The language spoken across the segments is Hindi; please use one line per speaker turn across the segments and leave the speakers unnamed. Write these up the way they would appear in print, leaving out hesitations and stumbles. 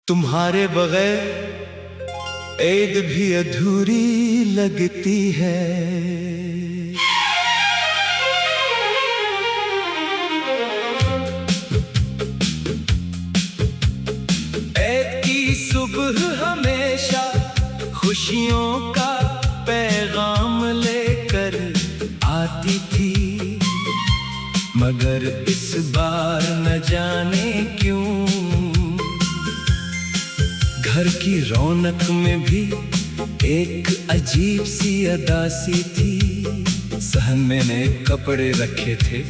तुम्हारे बगैर ईद भी अधूरी लगती है। ईद की सुबह हमेशा खुशियों का पैगाम लेकर आती थी, मगर इस बार न जाने क्यों घर की रौनक में भी एक अजीब सी अदासी थी। सहन में नए कपड़े रखे थे,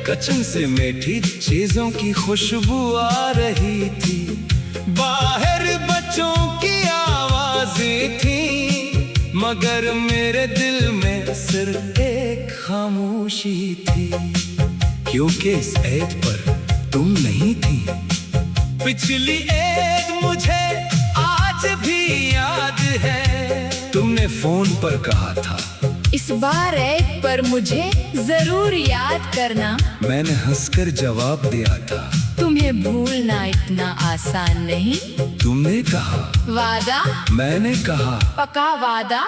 किचन से मीठी चीजों की खुशबू आ रही थी। बाहर बच्चों की आवाजें थी, मगर मेरे दिल में सिर्फ एक खामोशी थी, क्योंकि इस ईद पर तुम नहीं थी। पिछली ईद मुझे आज भी याद है, तुमने फोन पर कहा था
इस बार ईद पर मुझे जरूर याद करना।
मैंने हंसकर जवाब दिया था,
तुम्हें भूलना इतना आसान नहीं।
तुमने कहा
वादा,
मैंने कहा
पक्का वादा।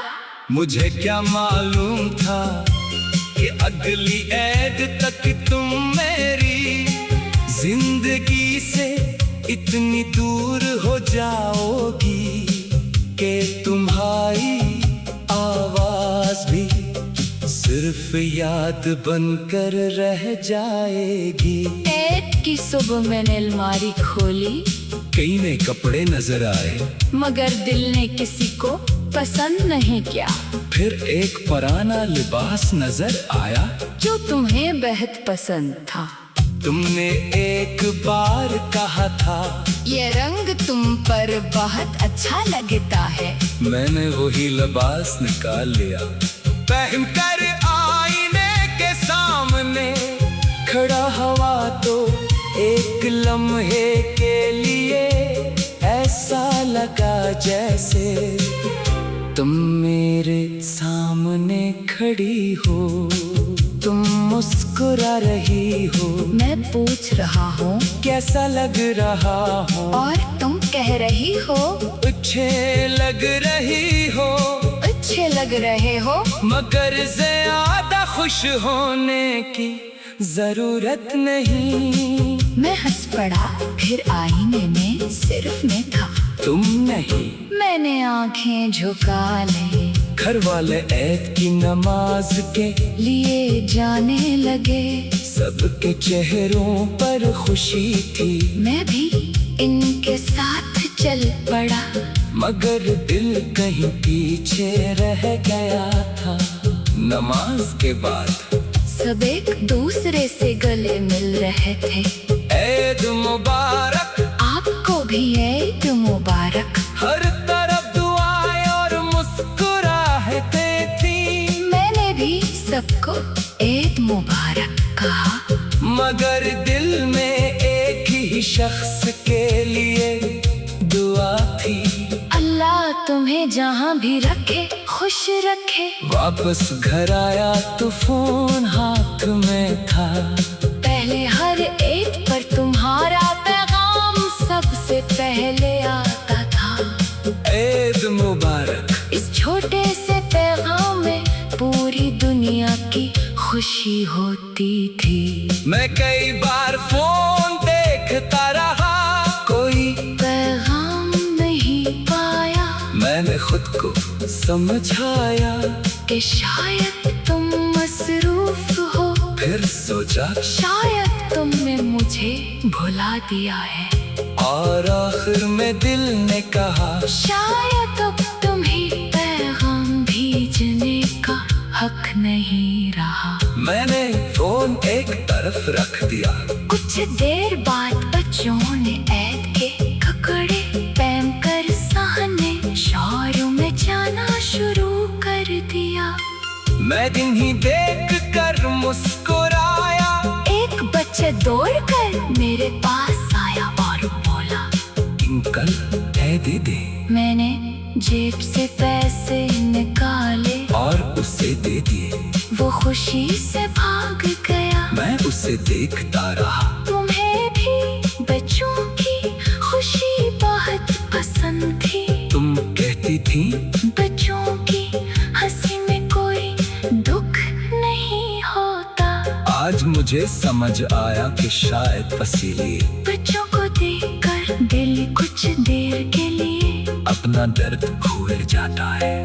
मुझे क्या मालूम था कि अगली ईद तक तुम मेरी जिंदगी से इतनी दूर हो जाओगी कि तुम्हारी आवाज भी सिर्फ याद बनकर रह जाएगी।
ईद की सुबह मैंने अलमारी खोली,
कई नए कपड़े नजर आए,
मगर दिल ने किसी को पसंद नहीं किया।
फिर एक पुराना लिबास नजर आया
जो तुम्हें बेहद पसंद था।
तुमने एक बार कहा था
ये रंग तुम पर बहुत अच्छा लगता है।
मैंने वही लिबास निकाल लिया, पहनकर आईने के सामने खड़ा हुआ तो एक लम्हे के लिए ऐसा लगा जैसे तुम मेरे सामने खड़ी हो। तुम मुस्कुरा रही हो,
मैं पूछ रहा हूँ
कैसा लग रहा हो,
और तुम कह रही हो
अच्छे लग रही हो।
अच्छे लग रहे हो,
मगर ज्यादा खुश होने की जरूरत नहीं।
मैं हंस पड़ा, फिर आईने में सिर्फ मैं था,
तुम नहीं।
मैंने आंखें झुका ली,
घर वाले ईद की नमाज के
लिए जाने लगे।
सबके चेहरों पर खुशी थी,
मैं भी इनके साथ चल पड़ा,
मगर दिल कहीं पीछे रह गया था। नमाज के बाद
सब एक दूसरे से गले मिल रहे थे।
ईद मुबारक,
आपको भी ईद मुबारक।
हर तरफ दुआएं और मुस्कुराहटें थी।
मैंने भी सबको ईद मुबारक कहा,
मगर दिल में एक ही शख्स के लिए दुआ थी।
अल्लाह तुम्हें जहाँ भी रखे खुश रखे।
वापस घर आया तो फोन हाथ में था।
पहले हर ईद पर तुम्हारा पैगाम सबसे पहले आता था।
ईद मुबारक।
इस छोटे से पैगाम में पूरी दुनिया की खुशी होती थी।
मैं कई बार फोन देखता रहा, कोई
पैगाम नहीं पाया।
मैंने खुद को समझाया
कि शायद तुम मसरूफ हो,
फिर सोचा
शायद तुमने मुझे भुला दिया है।
और आखिर में दिल ने कहा
शायद अब तुम्हें पैगाम भेजने का हक नहीं रहा।
मैंने फोन एक तरफ रख दिया।
कुछ देर बाद बच्चों ने ईद के कपड़े पहनकर सामने शोरूम में जाना शुरू कर दिया।
मैं इन्हीं देख कर मुस्कुराया।
एक बच्चा दौड़कर मेरे पास आया और बोला,
अंकल ईद दे।
मैंने जेब से पैसे निकाले
और उसे दे दिए।
वो खुशी से भाग गया।
मैं उसे देखता रहा।
तुम्हें भी बच्चों की खुशी बाहर
थी।
बच्चों की हंसी में कोई दुख नहीं होता।
आज मुझे समझ आया कि शायद इसीलिए
बच्चों को देखकर दिल कुछ देर के लिए
अपना दर्द भूल जाता है।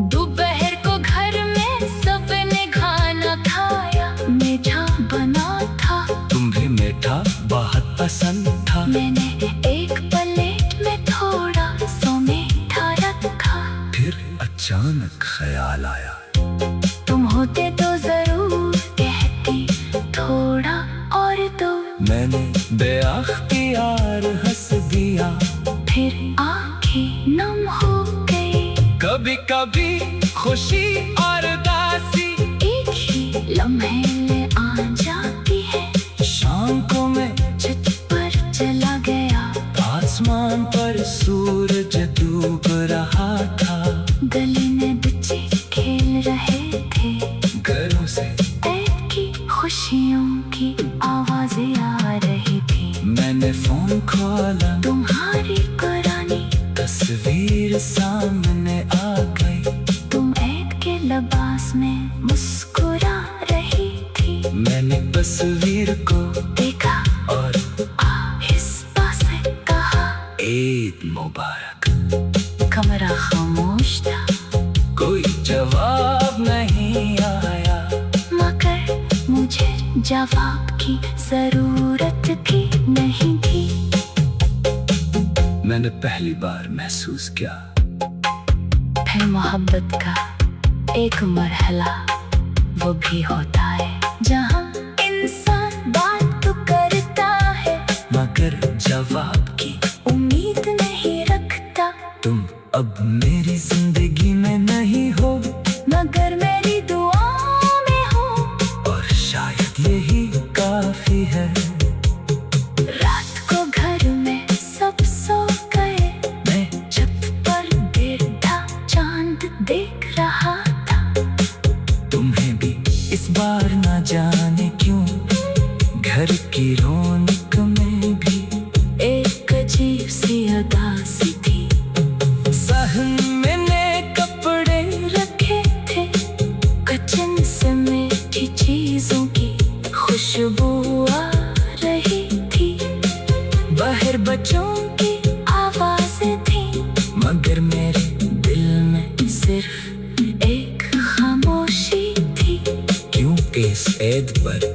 दोपहर को घर में सबने खाना खाया, मीठा बना था।
तुम्हें मीठा बहुत पसंद था।
मैंने एक प्लेट में थोड़ा सो मीठा रखा।
फिर अचानक ख्याल आया,
तुम होते तो जरूर कहती थोड़ा और दो।
मैंने बेअख्तियार हंस दिया।
फिर आंखें नम हो गई।
कभी कभी खुशी और उदासी
एक ही लम्हे में आ जाती है।
शाम को मैं
छत पर चला गया।
आसमान पर सूरज डूब रहा था।
गली में बच्चे खेल रहे थे।
घरों से
ईद की खुशियों की आवाजें आ रही थी।
मैंने फोन खोला,
तुम्हारी पुरानी
तस्वीर सामने आ गई।
तुम ईद के लिबास में मुस्कुरा रही थी।
मैंने तस्वीर को
देखा
और
आहिस्ता से कहा,
ईद मुबारक।
कमरा खामोश था।
कोई जवाब नहीं आया,
मगर मुझे जवाब की जरूरत भी नहीं थी।
मैंने पहली बार महसूस किया
फिर मोहब्बत का एक मरहला वो भी होता है जहाँ इंसान बात तो करता है
मगर जवाब की
उम्मीद नहीं रखता।
तुम अब मेरी जिंदगी में नहीं हो,
मगर मेरी दुआओं में हो।
और शायद यही काफी है।
रात को घर में सब सो गए।
मैं
छत पर गिरता चांद देख रहा था।
तुम्हें भी इस बार न जाने क्यों घर की रौनक में भी
एक अजीब सी उदासी थी।
सहन मैंने कपड़े
रखे थे। किचन से मीठी चीजों की खुशबू आ रही थी। बाहर बच्चों की आवाजें थी।
मगर मेरे
दिल में सिर्फ एक खामोशी थी।
क्यों इस ईद पर